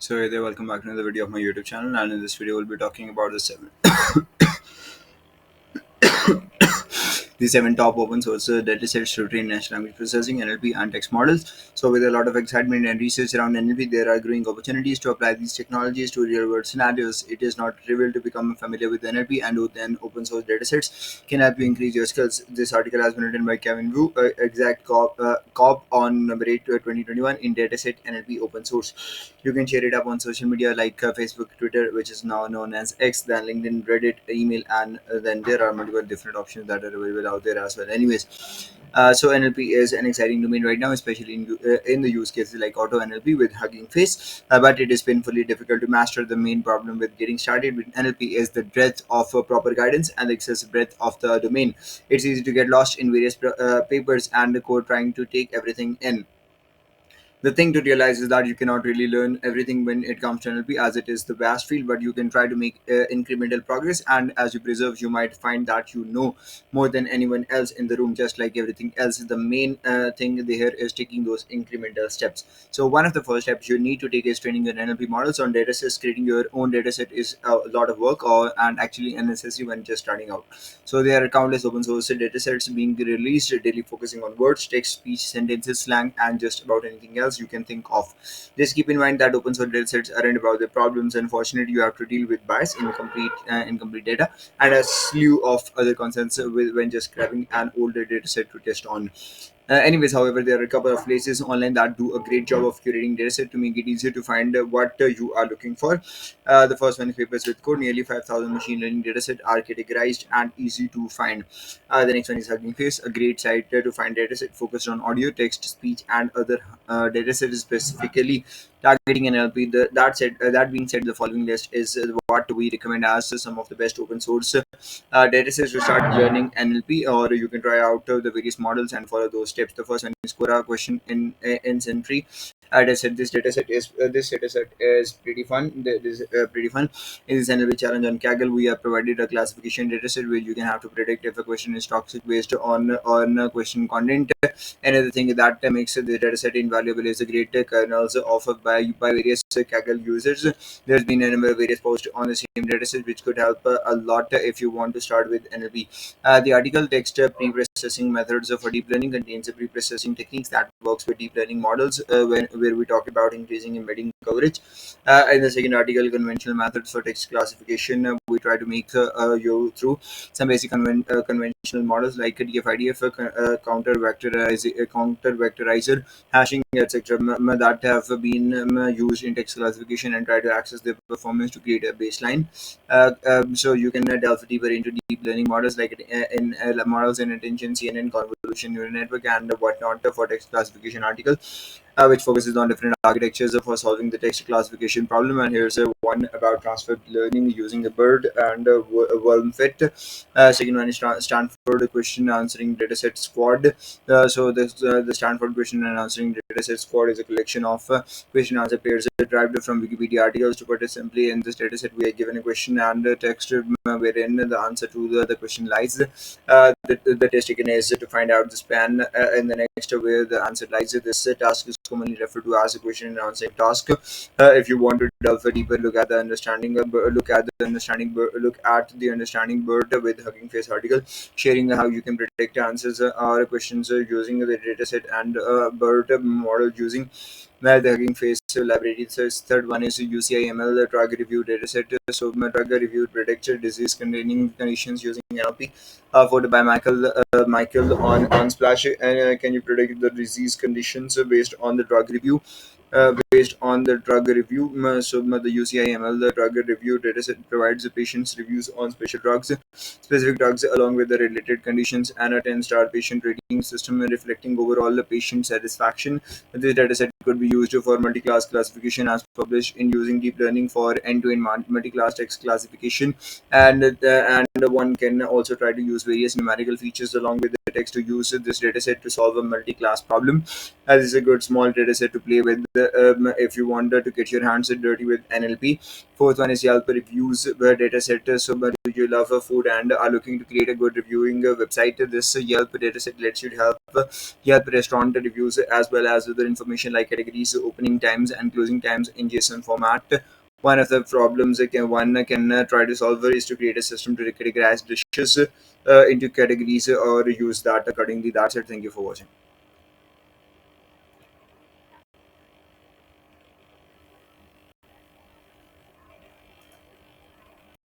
So hey there, welcome back to another video of my YouTube channel, and in this video we'll be talking about the seven top open source data sets to train natural language processing, NLP, and text models. So, with a lot of excitement and research around NLP, there are growing opportunities to apply these technologies to real world scenarios. It is not trivial to become familiar with NLP, and then open source data sets can help you increase your skills. This article has been written by Kevin Wu, exact cop on number 8 2021 in dataset NLP open source. You can share it up on social media like Facebook, Twitter, which is now known as X, then LinkedIn, Reddit, email, and then there are multiple different options that are available out there as well. Anyways, so NLP is an exciting domain right now, especially in the use cases like auto NLP with Hugging Face. But it is painfully difficult to master. The main problem with getting started with NLP is the breadth of proper guidance and the excessive breadth of the domain. It's easy to get lost in various papers and the code trying to take everything in. The thing to realize is that you cannot really learn everything when it comes to NLP, as it is the vast field, but you can try to make incremental progress. And as you preserve, you might find that you know more than anyone else in the room. Just like everything else, the main thing here is taking those incremental steps. So one of the first steps you need to take is training your NLP models on datasets. Creating your own dataset is a lot of work, and actually unnecessary when just starting out. So there are countless open source datasets being released daily, focusing on words, text, speech, sentences, slang, and just about anything else you can think of. Just keep in mind that open source datasets aren't about the problems. Unfortunately, you have to deal with bias, incomplete data, and a slew of other concerns when just grabbing an older dataset to test on. Anyways, however, there are a couple of places online that do a great job of curating dataset to make it easier to find what you are looking for. The first one is Papers with Code. Nearly 5,000 machine learning dataset are categorized and easy to find. The next one is Hugging Face, a great site to find dataset focused on audio, text, speech, and other dataset specifically targeting NLP. That being said, the following list is what we recommend as some of the best open source datasets to start learning NLP, or you can try out the various models and follow those steps. The first one is Quora question in Sentry. This dataset is pretty fun. This is pretty fun. In this NLP challenge on Kaggle, we have provided a classification dataset where you can have to predict if a question is toxic based on question content. Another thing that makes the dataset invaluable is the great kernels offered by various Kaggle users. There's been a number of various posts on the same dataset which could help a lot if you want to start with NLP. The article text pre-processing methods for deep learning contains pre-processing techniques that works with deep learning models where we talk about increasing embedding coverage. In the second article, conventional methods for text classification, we try to make you through some basic conventional models like DFIDF, counter vectorizer, hashing, etc., that have been used in text classification and try to access their performance to create a baseline. So you can delve deeper into deep learning models like in models in attention, CNN, convolution neural network, and whatnot for text classification articles, which focuses on different architectures for solving the text classification problem. And here's one about transfer learning using a bird and a worm fit. Second one is Stanford question answering dataset squad. The Stanford question and answering dataset squad is a collection of question answer pairs derived from Wikipedia articles. To put it simply, in this dataset, we are given a question and text wherein the answer to the question lies. The test taken is to find out the span in the next where the answer lies. This task is commonly referred to as a question and answer task. If you want to delve deeper, look at the understanding bird with Hugging Face article, sharing how you can predict answers or questions using the dataset and bird model using the Hugging Face library. So third one is UCIML, the drug review dataset. So my drug review predicted disease containing conditions using NLP. Voted by Michael on Splash. Can you predict the disease conditions based on the drug review? Based on the drug review, the UCIML, the drug review dataset provides the patient's reviews on specific drugs, along with the related conditions, and a 10-star patient rating system reflecting overall patient satisfaction. This dataset could be used for multi-class classification as published in using deep learning for end-to-end multi-class text classification, and one can also try to use various numerical features along with the text to use this dataset to solve a multi-class problem. This is a good small dataset to play with if you wanted to get your hands dirty with NLP. Fourth one is Yelp reviews dataset. So, but if you love food and are looking to create a good reviewing website, this Yelp dataset lets you help Yelp restaurant reviews as well as other information like categories, opening times and closing times in JSON format. One of the problems one can try to solve is to create a system to categorize dishes into categories or use that accordingly. That's it. Thank you for watching.